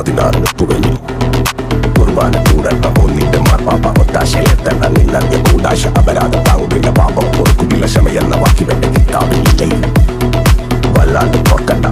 16 തുകഞ്ഞു കുർബാന കൂടണ്ട ഒന്നിന്റെ മാർപ്പാപ്പ ഒത്താശയെത്തണ്ട നിന്നറിയ കൂടാശ അപരാധം താങ്ങുകില്ല പാപം കൊടുക്കുന്നില്ല ക്ഷമയെന്ന വാക്കി വേണ്ട കിട്ടാവില്ല വല്ലാണ്ട് ഓർക്കണ്ട